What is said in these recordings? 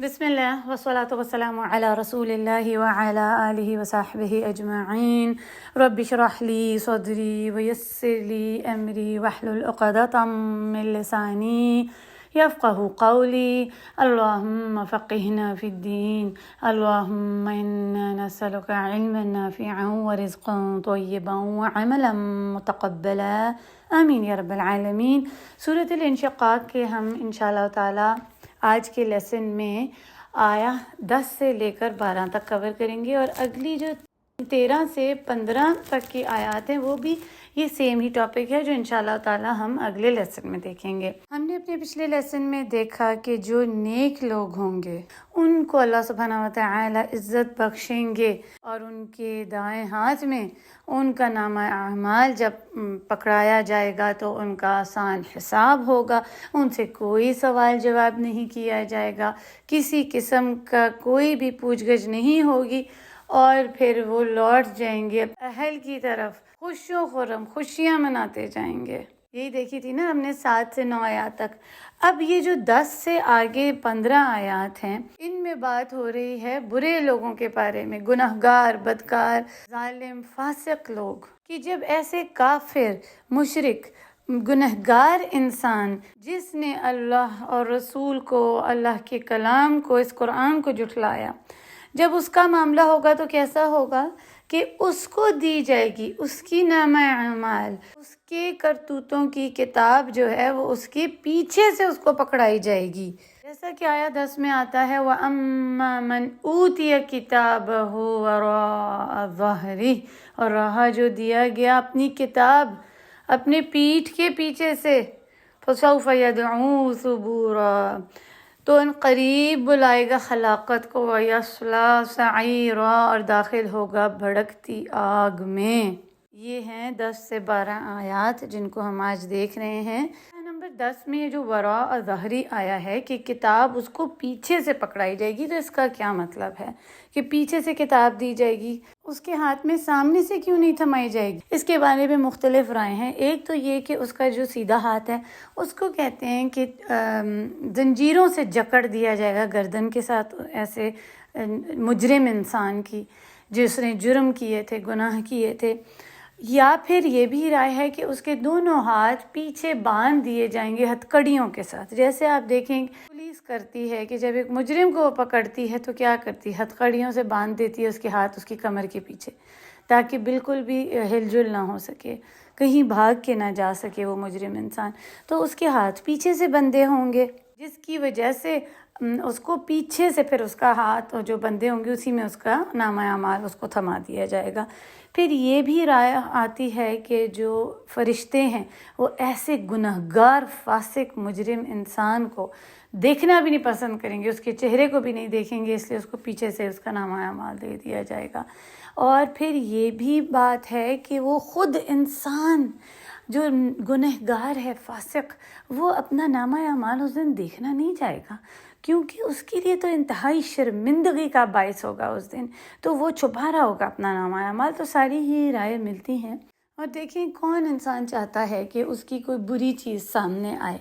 بسم اللہ والصلاة والسلام علی رسول اللہ وعلی آلہ وصحبہ اجمعین رب اشرح لی صدری ویسر لی امری واحلل عقدۃ من لسانی یفقہوا قولی اللہم فقہنا فی الدین اللہم انا نسألک علما نافعا ورزقا طیبا وعملا متقبلا آمین یا رب العالمین۔ سورۃ الانشقاق کے ہم انشاءاللہ تعالی آج کے لیسن میں آیا 10 سے لے کر 12 تک کور کریں گے، اور اگلی جو 13 سے 15 تک کی آیات ہیں وہ بھی یہ سیم ہی ٹاپک ہے جو انشاءاللہ تعالی ہم اگلے لیسن میں دیکھیں گے۔ ہم نے اپنے پچھلے لیسن میں دیکھا کہ جو نیک لوگ ہوں گے ان کو اللہ سبحانہ وتعالی عزت بخشیں گے، اور ان کے دائیں ہاتھ میں ان کا نامہ اعمال جب پکڑایا جائے گا تو ان کا آسان حساب ہوگا، ان سے کوئی سوال جواب نہیں کیا جائے گا، کسی قسم کا کوئی بھی پوچھ گچھ نہیں ہوگی، اور پھر وہ لوٹ جائیں گے اہل کی طرف خوش و خرم، خوشیاں مناتے جائیں گے۔ یہی دیکھی تھی نا ہم نے 7 سے 9 آیات تک۔ اب یہ جو 10 سے آگے 15 آیات ہیں ان میں بات ہو رہی ہے برے لوگوں کے بارے میں، گناہگار، بدکار، ظالم، فاسق لوگ، کہ جب ایسے کافر، مشرک، گنہگار انسان جس نے اللہ اور رسول کو، اللہ کے کلام کو، اس قرآن کو جھٹلایا، جب اس کا معاملہ ہوگا تو کیسا ہوگا کہ اس کو دی جائے گی اس کی نامہ اعمال، اس کے کرتوتوں کی کتاب جو ہے وہ اس کے پیچھے سے اس کو پکڑائی جائے گی، جیسا کہ آیا 10 میں آتا ہے وَأَمَّا مَنْ أُوتِيَ كِتَابَهُ وَرَاءَ ظَهْرِهِ، اور رہا جو دیا گیا اپنی کتاب اپنے پیٹھ کے پیچھے سے، فَسَوْفَ يَدْعُو ثُبُورًا، تو ان قریب بلائے گا ہلاکت کو، وَيَصْلَىٰ سَعِيرًا، اور داخل ہوگا بھڑکتی آگ میں۔ یہ ہیں 10 سے 12 آیات جن کو ہم آج دیکھ رہے ہیں۔ نمبر 10 میں جو وراء ظہری آیا ہے کہ کتاب اس کو پیچھے سے پکڑائی جائے گی، تو اس کا کیا مطلب ہے کہ پیچھے سے کتاب دی جائے گی، اس کے ہاتھ میں سامنے سے کیوں نہیں تھمائی جائے گی؟ اس کے بارے میں مختلف رائے ہیں۔ ایک تو یہ کہ اس کا جو سیدھا ہاتھ ہے اس کو کہتے ہیں کہ زنجیروں سے جکڑ دیا جائے گا گردن کے ساتھ، ایسے مجرم انسان کی جس نے جرم کیے تھے، گناہ کیے تھے۔ یا پھر یہ بھی رائے ہے کہ اس کے دونوں ہاتھ پیچھے باندھ دیے جائیں گے ہتھکڑیوں کے ساتھ، جیسے آپ دیکھیں پولیس کرتی ہے کہ جب ایک مجرم کو وہ پکڑتی ہے تو کیا کرتی ہے، ہتھکڑیوں سے باندھ دیتی ہے اس کے ہاتھ اس کی کمر کے پیچھے، تاکہ بالکل بھی ہل جل نہ ہو سکے، کہیں بھاگ کے نہ جا سکے وہ مجرم انسان، تو اس کے ہاتھ پیچھے سے بندھے ہوں گے، جس کی وجہ سے اس کو پیچھے سے پھر اس کا ہاتھ جو بندھے ہوں گے اسی میں اس کا نامہ اعمال اس کو تھما دیا جائے گا۔ پھر یہ بھی رائے آتی ہے کہ جو فرشتے ہیں وہ ایسے گنہگار، فاسق، مجرم انسان کو دیکھنا بھی نہیں پسند کریں گے، اس کے چہرے کو بھی نہیں دیکھیں گے، اس لیے اس کو پیچھے سے اس کا نامہ اعمال دے دیا جائے گا۔ اور پھر یہ بھی بات ہے کہ وہ خود انسان جو گنہگار ہے، فاسق، وہ اپنا نامہ اعمال اس دن دیکھنا نہیں جائے گا، کیونکہ اس کے لیے تو انتہائی شرمندگی کا باعث ہوگا اس دن، تو وہ چھپا رہا ہوگا اپنا نامہ اعمال۔ تو ساری ہی رائے ملتی ہیں، اور دیکھیں کون انسان چاہتا ہے کہ اس کی کوئی بری چیز سامنے آئے۔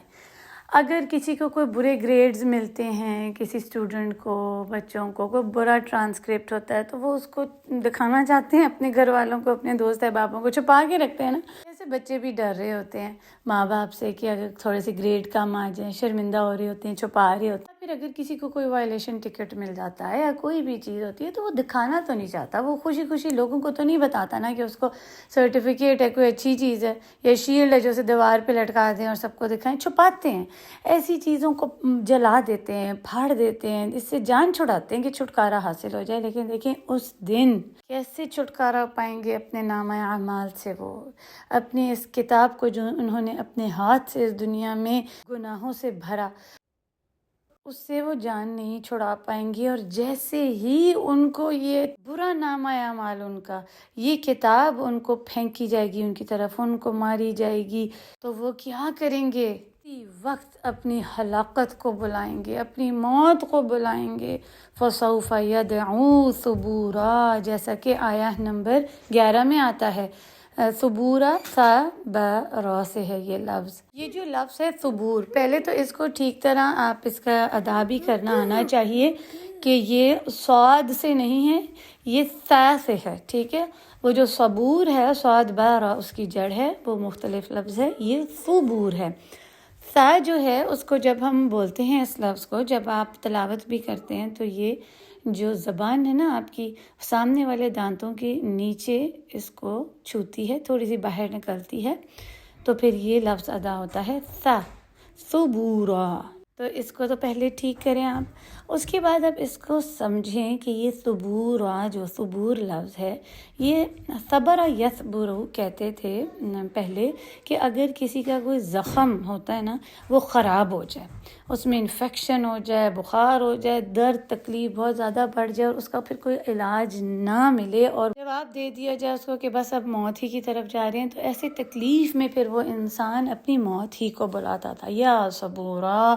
اگر کسی کو کوئی برے گریڈز ملتے ہیں، کسی اسٹوڈنٹ کو، بچوں کو کوئی برا ٹرانسکرپٹ ہوتا ہے، تو وہ اس کو دکھانا چاہتے ہیں اپنے گھر والوں کو، اپنے دوست احبابوں کو، چھپا کے رکھتے ہیں نا۔ جیسے بچے بھی ڈر رہے ہوتے ہیں ماں باپ سے کہ اگر تھوڑے سے گریڈ کم آ جائیں، شرمندہ ہو رہے ہوتے ہیں، چھپا رہے ہوتے ہیں۔ پھر اگر کسی کو کوئی وائلیشن ٹکٹ مل جاتا ہے یا کوئی بھی چیز ہوتی ہے تو وہ دکھانا تو نہیں چاہتا، وہ خوشی خوشی لوگوں کو تو نہیں بتاتا نا کہ اس کو سرٹیفکیٹ ہے، کوئی اچھی چیز ہے یا شیلڈ ہے جو اسے دیوار پہ لٹکا دیں اور سب کو دکھائیں، چھپاتے ہیں، ایسی چیزوں کو جلا دیتے ہیں، پھاڑ دیتے ہیں، اس سے جان چھڑاتے ہیں کہ چھٹکارا حاصل ہو جائے۔ لیکن دیکھیں اس دن کیسے چھٹکارا پائیں گے اپنے نامہ اعمال سے، وہ اپنی اس کتاب کو جو انہوں نے اپنے ہاتھ سے اس دنیا میں گناہوں سے بھرا، اس سے وہ جان نہیں چھڑا پائیں گے۔ اور جیسے ہی ان کو یہ برا نامہ اعمال، ان کا یہ کتاب ان کو پھینکی جائے گی، ان کی طرف ان کو ماری جائے گی، تو وہ کیا کریں گے؟ اسی وقت اپنی ہلاکت کو بلائیں گے، اپنی موت کو بلائیں گے۔ فَسَوْفَ يَدْعُو ثُبُورًا، جیسا کہ آیہ نمبر 11 میں آتا ہے، ثبورا سا ب را سے ہے یہ لفظ. یہ جو لفظ ہے ثبور، پہلے تو اس کو ٹھیک طرح آپ اس کا ادا بھی کرنا آنا چاہیے کہ یہ صاد سے نہیں ہے، یہ سا سے ہے. ٹھیک ہے، وہ جو صبور ہے صاد با را اس کی جڑ ہے، وہ مختلف لفظ ہے، یہ ثبور ہے. سا جو ہے اس کو جب ہم بولتے ہیں اس لفظ کو، جب آپ تلاوت بھی کرتے ہیں تو یہ جو زبان ہے نا آپ کی سامنے والے دانتوں کے نیچے اس کو چھوتی ہے، تھوڑی سی باہر نکلتی ہے، تو پھر یہ لفظ ادا ہوتا ہے سا ثبورا. تو اس کو تو پہلے ٹھیک کریں آپ، اس کے بعد اب اس کو سمجھیں کہ یہ ثبورا جو ثبور لفظ ہے، یہ صبر یصبرو کہتے تھے پہلے کہ اگر کسی کا کوئی زخم ہوتا ہے نا وہ خراب ہو جائے، اس میں انفیکشن ہو جائے، بخار ہو جائے، درد تکلیف بہت زیادہ بڑھ جائے اور اس کا پھر کوئی علاج نہ ملے اور جواب دے دیا جائے اس کو کہ بس اب موت ہی کی طرف جا رہے ہیں، تو ایسی تکلیف میں پھر وہ انسان اپنی موت ہی کو بلاتا تھا، یا صبورا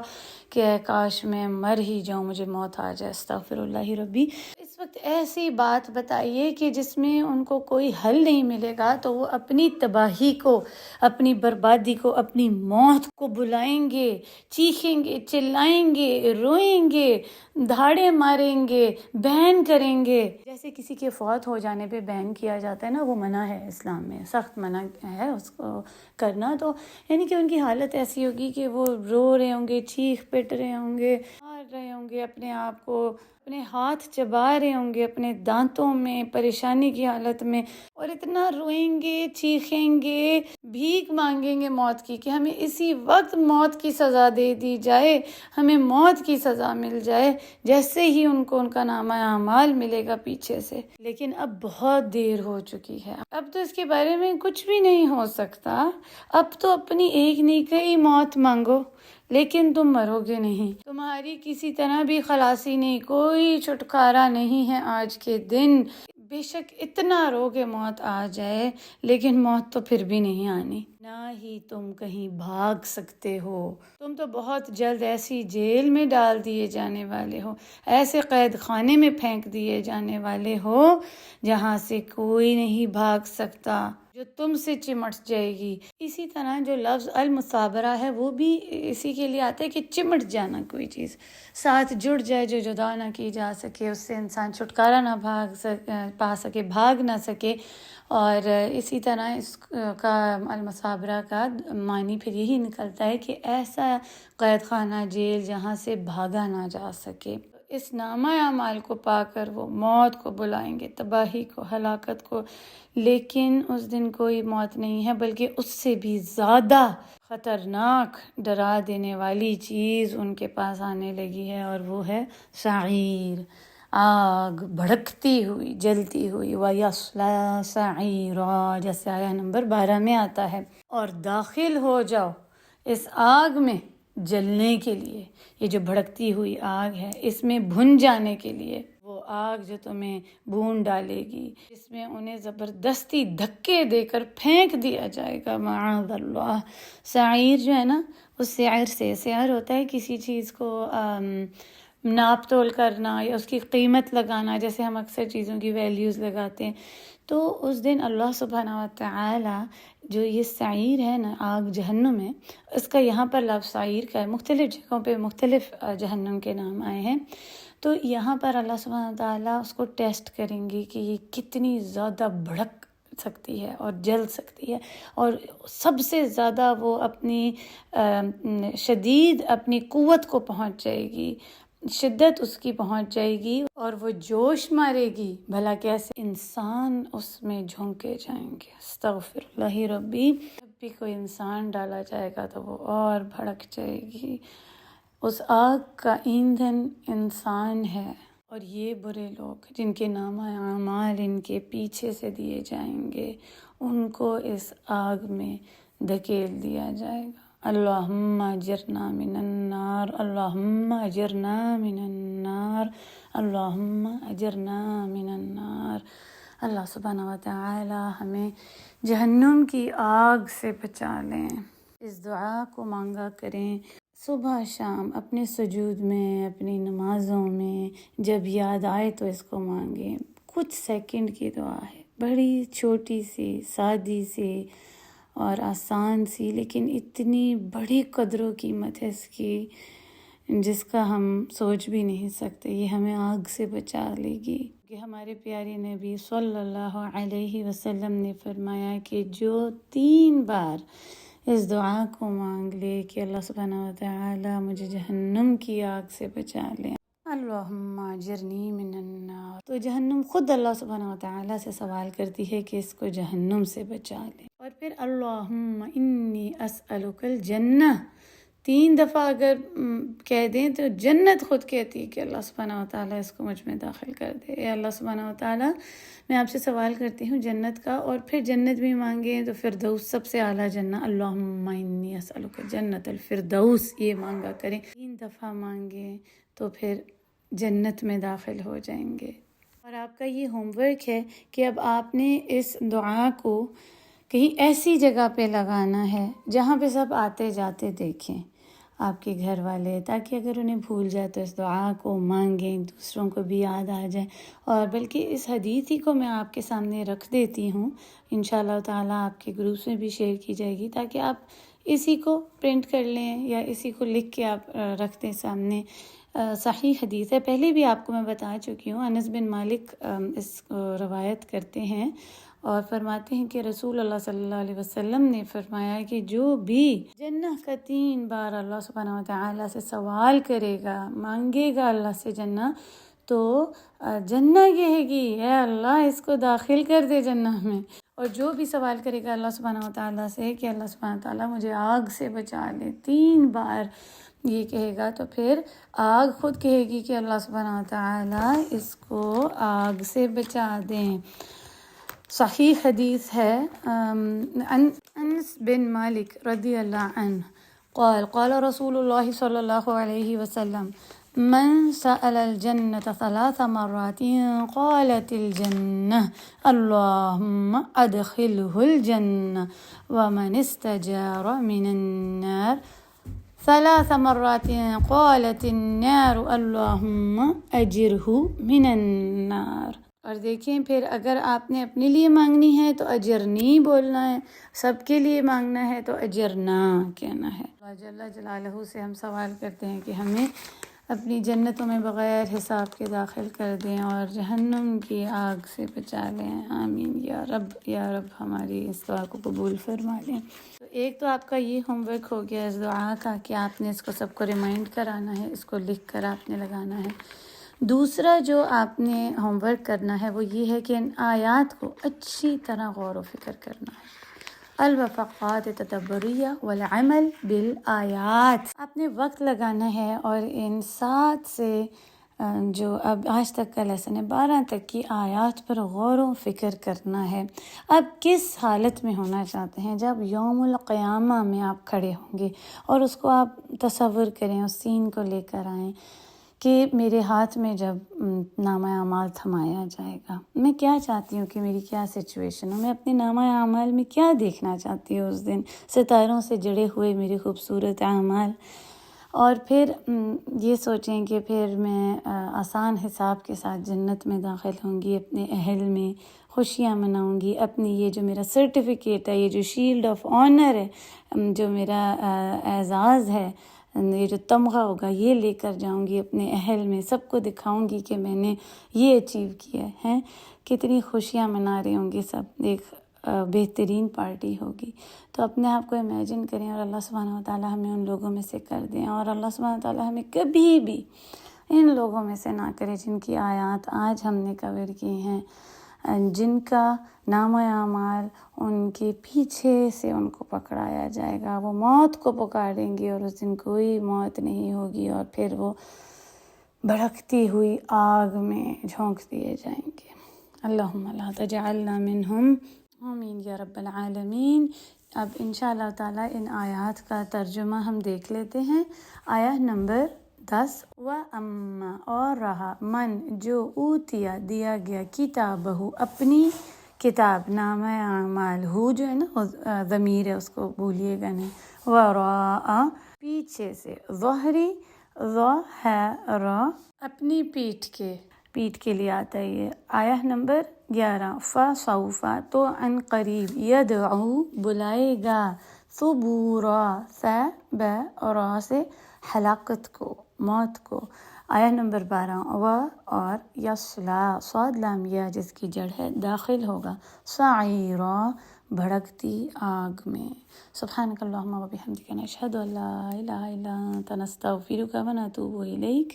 کہ کاش میں مر ہی جاؤں، مجھے موت آ جائے، استغفر اللہ ربی. اس وقت ایسی بات بتائیے کہ جس میں ان کو کوئی حل نہیں ملے گا تو وہ اپنی تباہی کو، اپنی بربادی کو، اپنی موت کو بلائیں گے، چیخیں گے، چلائیں گے، روئیں گے، دھاڑے ماریں گے، بین کریں گے. جیسے کسی کے فوت ہو جانے پہ بین کیا جاتا ہے نا، وہ منع ہے اسلام میں، سخت منع ہے اس کو کرنا. تو یعنی کہ ان کی حالت ایسی ہوگی کہ وہ رو رہے ہوں گے، چیخ پٹ رہے ہوں گے، مار رہے ہوں گے اپنے آپ کو، اپنے ہاتھ چبا رہے ہوں گے اپنے دانتوں میں پریشانی کی حالت میں، اور اتنا روئیں گے، چیخیں گے، بھیک مانگیں گے موت کی کہ ہمیں اسی وقت موت کی سزا دے دی جائے، ہمیں موت کی سزا مل جائے، جیسے ہی ان کو ان کا نامہ اعمال ملے گا پیچھے سے. لیکن اب بہت دیر ہو چکی ہے، اب تو اس کے بارے میں کچھ بھی نہیں ہو سکتا. اب تو اپنی ایک نئی موت مانگو، لیکن تم مرو گے نہیں، تمہاری کسی طرح بھی خلاصی نہیں، کوئی چھٹکارا نہیں ہے آج کے دن. بے شک اتنا رو کہ موت آ جائے، لیکن موت تو پھر بھی نہیں آنی، نہ ہی تم کہیں بھاگ سکتے ہو. تم تو بہت جلد ایسی جیل میں ڈال دیے جانے والے ہو، ایسے قید خانے میں پھینک دیے جانے والے ہو جہاں سے کوئی نہیں بھاگ سکتا، جو تم سے چمٹ جائے گی. اسی طرح جو لفظ المثابرہ ہے وہ بھی اسی کے لیے آتا ہے کہ چمٹ جانا، کوئی چیز ساتھ جڑ جائے جو جدا نہ کی جا سکے، اس سے انسان چھٹکارا نہ پا سکے، بھاگ نہ سکے. اور اسی طرح اس کا المثابرہ کا معنی پھر یہی نکلتا ہے کہ ایسا قید خانہ جیل جہاں سے بھاگا نہ جا سکے. اس نامہ اعمال کو پا کر وہ موت کو بلائیں گے، تباہی کو، ہلاکت کو، لیکن اس دن کوئی موت نہیں ہے بلکہ اس سے بھی زیادہ خطرناک ڈرا دینے والی چیز ان کے پاس آنے لگی ہے، اور وہ ہے سعیر، آگ بھڑکتی ہوئی، جلتی ہوئی. وَيَصْلَىٰ سَعِيرًا جیسے آیہ نمبر 12 میں آتا ہے. اور داخل ہو جاؤ اس آگ میں جلنے کے لیے. یہ جو بھڑکتی ہوئی آگ ہے اس میں بھن جانے کے لیے، وہ آگ جو تمہیں بھون ڈالے گی، جس میں انہیں زبردستی دھکے دے کر پھینک دیا جائے گا، معاذ اللہ. سعیر جو ہے نا، وہ سعر سے، سعر ہوتا ہے کسی چیز کو ناپ تول کرنا یا اس کی قیمت لگانا، جیسے ہم اکثر چیزوں کی ویلیوز لگاتے ہیں. تو اس دن اللہ سبحانہ وتعالی جو یہ سعیر ہے نا، آگ جہنم ہے، اس کا یہاں پر لفظ سعیر کا ہے، مختلف جگہوں پہ مختلف جہنم کے نام آئے ہیں. تو یہاں پر اللہ سبحانہ وتعالی اس کو ٹیسٹ کریں گے کہ یہ کتنی زیادہ بھڑک سکتی ہے اور جل سکتی ہے، اور سب سے زیادہ وہ اپنی شدید اپنی قوت کو پہنچ جائے گی، شدت اس کی پہنچ جائے گی، اور وہ جوش مارے گی. بھلا کیسے انسان اس میں جھونکے جائیں گے، استغفر اللہ ربی. جب بھی کوئی انسان ڈالا جائے گا تو وہ اور بھڑک جائے گی. اس آگ کا ایندھن انسان ہے، اور یہ برے لوگ جن کے نامہ اعمال ان کے پیچھے سے دیے جائیں گے، ان کو اس آگ میں دھکیل دیا جائے گا. اللہم اجرنا من النار، اللہم اجرنا من النار، اللہم اجرنا من النار. اللہ سبحانہ وتعالی ہمیں جہنم کی آگ سے بچا لیں. اس دعا کو مانگا کریں صبح شام، اپنے سجود میں، اپنی نمازوں میں، جب یاد آئے تو اس کو مانگیں. کچھ سیکنڈ کی دعا ہے. بڑی چھوٹی سی سادی سی اور آسان سی، لیکن اتنی بڑی قدر و قیمت ہے اس کی جس کا ہم سوچ بھی نہیں سکتے۔ یہ ہمیں آگ سے بچا لے گی، کہ ہمارے پیارے نبی صلی اللہ علیہ وسلم نے فرمایا کہ جو 3 بار اس دعا کو مانگ لے کہ اللہ سبحانہ وتعالی مجھے جہنم کی آگ سے بچا لے، اللہم اجرنی من النار، تو جہنم خود اللہ سبحانہ وتعالی سے سوال کرتی ہے کہ اس کو جہنم سے بچا لے۔ اور پھر اللہم انی اسألک الجنہ 3 دفعہ اگر کہہ دیں تو جنت خود کہتی ہے کہ اللہ سبحانہ وتعالی اس کو مجھ میں داخل کر دے۔ اے اللہ سبحانہ وتعالی میں آپ سے سوال کرتی ہوں جنت کا، اور پھر جنت بھی مانگیں تو فردوس سب سے اعلیٰ جنت، اللہم انی اسألک جنت الفردوس، یہ مانگا کریں۔ 3 دفعہ مانگیں تو پھر جنت میں داخل ہو جائیں گے۔ اور آپ کا یہ ہوم ورک ہے کہ اب آپ نے اس دعا کو کہیں ایسی جگہ پہ لگانا ہے جہاں پہ سب آتے جاتے دیکھیں، آپ کے گھر والے، تاکہ اگر انہیں بھول جائے تو اس دعا کو مانگیں، دوسروں کو بھی یاد آ جائے۔ اور بلکہ اس حدیث ہی کو میں آپ کے سامنے رکھ دیتی ہوں، انشاءاللہ تعالیٰ آپ کے گروپس میں بھی شیئر کی جائے گی، تاکہ آپ اسی کو پرنٹ کر لیں یا اسی کو لکھ کے آپ رکھ دیں سامنے۔ صحیح حدیث ہے، پہلے بھی آپ کو میں بتا چکی ہوں۔ انس بن مالک اس کو روایت کرتے ہیں اور فرماتے ہیں کہ رسول اللہ صلی اللہ علیہ وسلم نے فرمایا کہ جو بھی جنت کا 3 بار اللہ سبحانہ وتعالی سے سوال کرے گا، مانگے گا اللہ سے جنت، تو جنت کہے گی اے اللہ اس کو داخل کر دے جنت میں۔ اور جو بھی سوال کرے گا اللہ سبحانہ وتعالی سے کہ اللہ سبحانہ وتعالی مجھے آگ سے بچا لے، 3 بار یہ کہے گا، تو پھر آگ خود کہے گی کہ اللہ سبحانہ وتعالی اس کو آگ سے بچا دیں۔ صحیح حدیث ہے، انس بن مالک رضی اللہ عنہ قال قال رسول اللہ صلی اللہ علیہ وسلم من سأل الجنة 3 مرات قالت الجنة اللهم ادخله الجنة ومن استجار من النار 3 مرات قالت النار اللهم اجره من النار۔ اور دیکھیں پھر اگر آپ نے اپنے لیے مانگنی ہے تو اجرنی بولنا ہے، سب کے لیے مانگنا ہے تو اجرنا کہنا ہے۔ اللہ جل جلالہ سے ہم سوال کرتے ہیں کہ ہمیں اپنی جنتوں میں بغیر حساب کے داخل کر دیں اور جہنم کی آگ سے بچا لیں، آمین یا رب یا رب، ہماری اس دعا کو قبول فرما لیں۔ تو ایک تو آپ کا یہ ہوم ورک ہو گیا اس دعا کا کہ آپ نے اس کو سب کو ریمائنڈ کرانا ہے، اس کو لکھ کر آپ نے لگانا ہے۔ دوسرا جو آپ نے ہوم ورک کرنا ہے وہ یہ ہے کہ ان آیات کو اچھی طرح غور و فکر کرنا ہے۔ الوفقات تدبریہ والعمل بالآیات، آپ نے وقت لگانا ہے اور ان 7 سے جو اب آج تک کا لیسن ہے 12 تک کی آیات پر غور و فکر کرنا ہے۔ اب کس حالت میں ہونا چاہتے ہیں؟ جب یوم القیامہ میں آپ کھڑے ہوں گے اور اس کو آپ تصور کریں، اس سین کو لے کر آئیں کہ میرے ہاتھ میں جب نامہ اعمال تھمایا جائے گا، میں کیا چاہتی ہوں کہ میری کیا سچویشن ہو، میں اپنے نامہ اعمال میں کیا دیکھنا چاہتی ہوں اس دن، ستاروں سے جڑے ہوئے میرے خوبصورت اعمال۔ اور پھر یہ سوچیں کہ پھر میں آسان حساب کے ساتھ جنت میں داخل ہوں گی، اپنے اہل میں خوشیاں مناؤں گی، اپنی یہ جو میرا سرٹیفکیٹ ہے، یہ جو شیلڈ آف آنر ہے، جو میرا اعزاز ہے، یہ جو تمغہ ہوگا یہ لے کر جاؤں گی اپنے اہل میں، سب کو دکھاؤں گی کہ میں نے یہ اچیو کیا ہے۔ کتنی خوشیاں منا رہے ہوں گے سب، ایک بہترین پارٹی ہوگی۔ تو اپنے آپ کو امیجن کریں اور اللہ سبحانہ وتعالی ہمیں ان لوگوں میں سے کر دیں، اور اللہ سبحانہ وتعالی ہمیں کبھی بھی ان لوگوں میں سے نہ کرے جن کی آیات آج ہم نے کور کی ہیں، جن کا نامہ اعمال ان کے پیچھے سے ان کو پکڑایا جائے گا، وہ موت کو پکاریں گے اور اس دن کوئی موت نہیں ہوگی، اور پھر وہ بھڑکتی ہوئی آگ میں جھونک دیے جائیں گے۔ اللہم لا تجعلنا منہم، آمین یا رب العالمین۔ اب انشاءاللہ تعالیٰ ان آیات کا ترجمہ ہم دیکھ لیتے ہیں۔ آیت نمبر 10، وَأَمَّا، اور رہا، من جو، اوتیا دیا گیا، کتابہ اپنی کتاب، نامہ اعمال، ہو جو ہے نا ضمیر ہے اس کو بھولیے گا نہیں، وراء پیچھے سے، ظہری ظہر اپنی پیٹھ کے، پیٹھ کے لیے آتا ہے یہ. آیہ نمبر 11 فَسَوْفَ تو ان قریب یدعو بلائے گا ثبورا ث ب را سے ہلاکت کو موت کو. آیہ نمبر 12 اور یصلا صاد لام یا جس کی جڑ ہے داخل ہوگا سعیرا بھڑکتی آگ میں. سبحانک اللہم و بحمدک نشہد ان لا الہ الا انت نستغفرک و نتوب الیک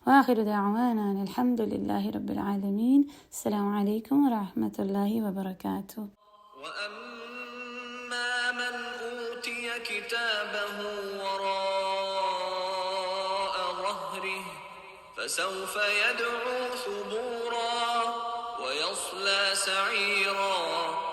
وآخر دعوانا الحمد للہ رب العالمین. السلام علیکم ورحمۃ اللہ وبرکاتہ. وَأَمَّا مَنْ أُوتِيَ كِتَابَهُ وَرَاءَ ظَهْرِهِ فَسَوْفَ يَدْعُو ثُبُورًا وَيَصْلَى سَعِيرًا